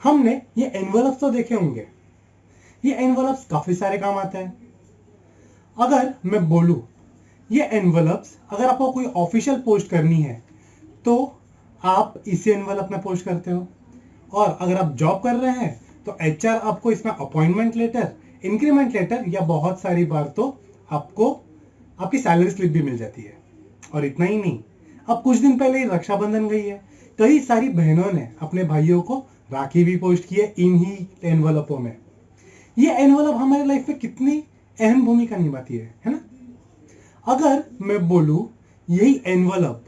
हमने ये एनवलप्स तो देखे होंगे। ये एनवलप्स काफी सारे काम आते हैं। अगर मैं बोलूं, ये एनवलप्स अगर आपको कोई ऑफिशियल पोस्ट करनी है तो आप इसी एनवलप में पोस्ट करते हो, और अगर आप जॉब कर रहे हैं तो एचआर आपको इसमें अपॉइंटमेंट लेटर, इंक्रीमेंट लेटर या बहुत सारी बार तो आपको आपकी सैलरी स्लिप भी मिल जाती है। और इतना ही नहीं, अब कुछ दिन पहले ही रक्षाबंधन गई है, कई सारी बहनों ने अपने भाइयों को राखी भी पोस्ट की है इन्हीं एनवलपों में। ये एनवलप हमारे लाइफ में कितनी अहम भूमिका निभाती है ना। अगर मैं बोलूं, यही एनवलप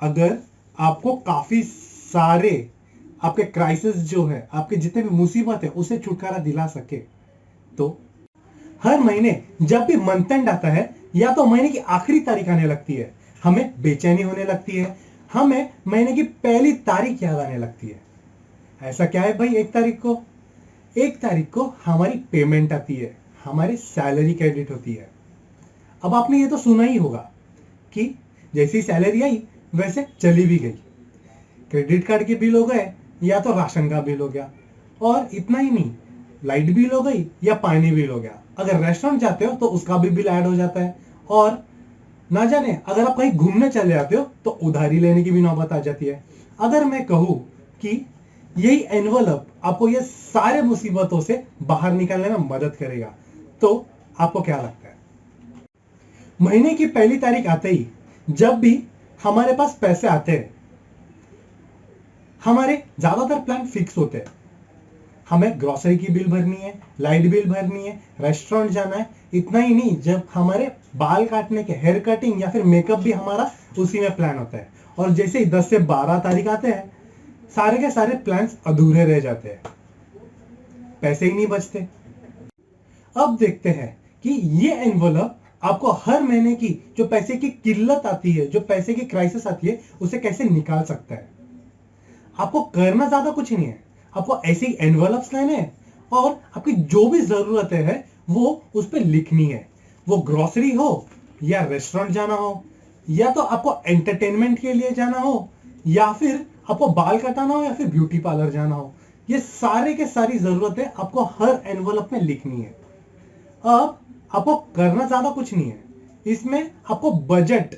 अगर आपको काफी सारे आपके क्राइसिस जो है, आपके जितने भी मुसीबत है उसे छुटकारा दिला सके, तो हर महीने जब भी मंथ एंड आता है या तो महीने की आखिरी तारीख आने लगती है, हमें बेचैनी होने लगती है, हमें महीने की पहली तारीख याद आने लगती है। ऐसा क्या है भाई, एक तारीख को हमारी पेमेंट आती है, हमारी सैलरी क्रेडिट होती है। अब आपने ये तो सुना ही होगा कि जैसी सैलरी आई वैसे चली भी गई, क्रेडिट कार्ड के बिल हो गए या तो राशन का बिल हो गया, और इतना ही नहीं, लाइट बिल हो गई या पानी बिल हो गया। अगर रेस्टोरेंट जाते हो तो उसका भी बिल ऐड हो जाता है, और ना जाने अगर आप कहीं घूमने चले जाते हो तो उधारी लेने की भी नौबत आ जाती है। अगर मैं कहूं कि यही एनवलप आपको ये सारे मुसीबतों से बाहर निकलने में मदद करेगा, तो आपको क्या लगता है? महीने की पहली तारीख आते ही जब भी हमारे पास पैसे आते हैं, हमारे ज्यादातर प्लान फिक्स होते हैं। हमें ग्रोसरी की बिल भरनी है, लाइट बिल भरनी है, रेस्टोरेंट जाना है। इतना ही नहीं, जब हमारे बाल काटने के हेयर कटिंग या फिर मेकअप भी हमारा उसी में प्लान होता है। और जैसे ही 10 से 12 तारीख आते हैं, सारे के सारे प्लान्स अधूरे रह जाते हैं, पैसे ही नहीं बचते। अब देखते हैं कि ये एनवलप आपको हर महीने की जो पैसे की किल्लत आती है, जो पैसे की क्राइसिस आती है, उसे कैसे निकाल सकता है। आपको करना ज्यादा कुछ नहीं है, आपको ऐसे ही एनवलप्स लेने हैं और आपकी जो भी जरूरतें हैं वो उस पर लिखनी है। वो ग्रोसरी हो या रेस्टोरेंट जाना हो, या तो आपको एंटरटेनमेंट के लिए जाना हो, या फिर आपको बाल कटाना हो, या फिर ब्यूटी पार्लर जाना हो, ये सारे के सारी जरूरतें आपको हर एनवलप में लिखनी है। अब आपको करना ज्यादा कुछ नहीं है, इसमें आपको बजट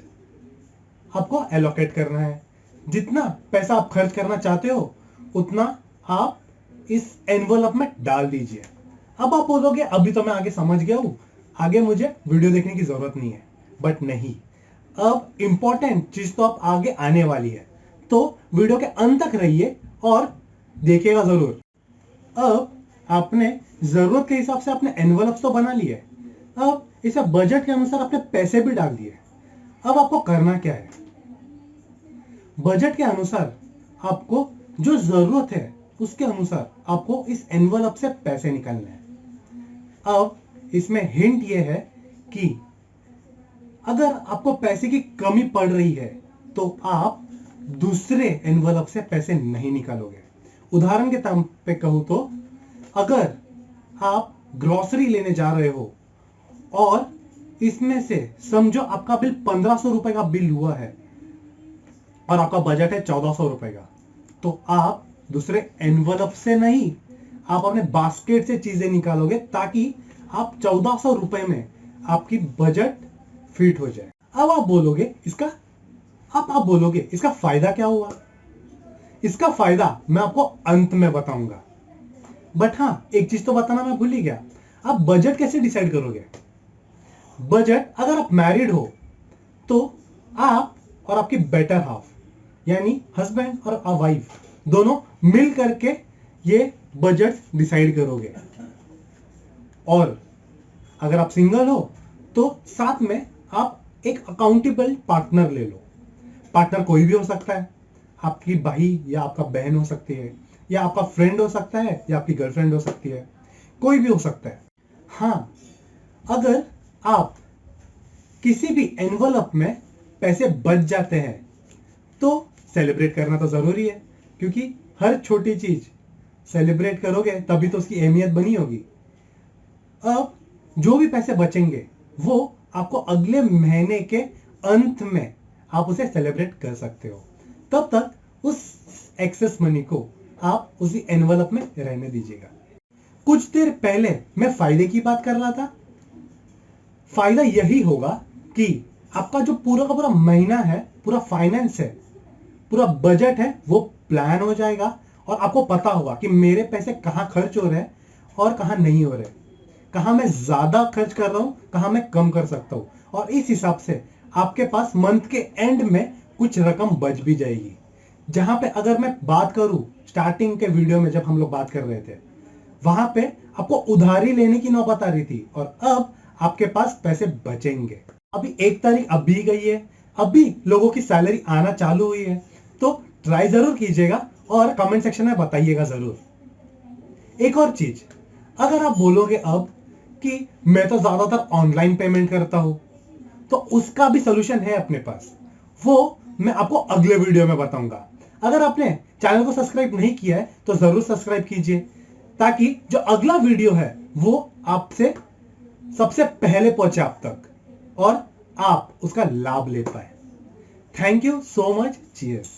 आपको एलोकेट करना है। जितना पैसा आप खर्च करना चाहते हो उतना आप इस एनवलप में डाल दीजिए। अब आप बोलोगे अभी तो मैं आगे समझ गया हूं, आगे मुझे वीडियो देखने की जरूरत नहीं है। बट नहीं, अब इंपॉर्टेंट चीज तो अब आगे आने वाली है, तो वीडियो के अंत तक रहिए और देखिएगा जरूर। अब आपने जरूरत के हिसाब से अपने एनवलप तो बना लिए, अब इसे बजट के अनुसार अपने पैसे भी डाल दिए। अब आपको करना क्या है, बजट के अनुसार आपको जो जरूरत है उसके अनुसार आपको इस एनवलप से पैसे निकालने हैं। अब इसमें हिंट यह है कि अगर आपको पैसे की कमी पड़ रही है तो आप दूसरे एनवलप से पैसे नहीं निकालोगे। उदाहरण के तौर पे कहूं तो, अगर आप ग्रोसरी लेने जा रहे हो और इसमें से समझो आपका बिल 1500 रुपए का बिल हुआ है और आपका बजट है 1400 रुपए का, तो आप दूसरे एनवलप से नहीं, आप अपने बास्केट से चीजें निकालोगे ताकि आप 1400 रुपए में आपकी बजट फिट हो जाए। अब आप बोलोगे इसका फायदा क्या हुआ। इसका फायदा मैं आपको अंत में बताऊंगा, बट हां, एक चीज तो बताना मैं भूल ही गया। आप बजट कैसे डिसाइड करोगे। बजट, अगर आप मैरिड हो तो आप और आपकी बेटर हाफ यानी हस्बैंड और वाइफ दोनों मिल करके ये बजट डिसाइड करोगे। और अगर आप सिंगल हो तो साथ में आप एक अकाउंटेबल पार्टनर ले लो। पार्टनर कोई भी हो सकता है, आपकी भाई या आपका बहन हो सकती है, या आपका फ्रेंड हो सकता है, या आपकी गर्लफ्रेंड हो सकती है, कोई भी हो सकता है। हाँ, अगर आप किसी भी एनवलप में पैसे बच जाते हैं तो सेलिब्रेट करना तो जरूरी है, क्योंकि हर छोटी चीज सेलिब्रेट करोगे तभी तो उसकी अहमियत बनी होगी। अब जो भी पैसे बचेंगे वो आपको अगले महीने के अंत में आप उसे सेलिब्रेट कर सकते हो। तब तक उस एक्सेस मनी को आप उसी एनवलप में रहने दीजिएगा। कुछ देर पहले मैं फायदे की बात कर रहा था। फायदा यही होगा कि आपका जो पूरा का पूरा महीना है, पूरा फाइनेंस है, पूरा बजट है, वो प्लान हो जाएगा और आपको पता होगा कि मेरे पैसे कहां खर्च हो रहे हैं और कहां नहीं हो रहे, कहां मैं ज्यादा खर्च कर रहा हूं, कहां मैं कम कर सकता हूं। और इस हिसाब से आपके पास मंथ के एंड में कुछ रकम बच भी जाएगी। जहां पे अगर मैं बात करूं स्टार्टिंग के वीडियो में जब हम लोग बात कर रहे थे, वहां पे आपको उधारी लेने की नौबत आ रही थी और अब आपके पास पैसे बचेंगे। अभी 1 तारीख अभी गई है, अभी लोगों की सैलरी आना चालू हुई है, तो ट्राई जरूर कीजिएगा और कमेंट सेक्शन में बताइएगा जरूर। एक और चीज, अगर आप बोलोगे अब कि मैं तो ज्यादातर ऑनलाइन पेमेंट करता हूं, तो उसका भी सोल्यूशन है अपने पास, वो मैं आपको अगले वीडियो में बताऊंगा। अगर आपने चैनल को सब्सक्राइब नहीं किया है तो जरूर सब्सक्राइब कीजिए, ताकि जो अगला वीडियो है वो आपसे सबसे पहले पहुंचे आप तक और आप उसका लाभ ले पाए। Thank you so much. Cheers.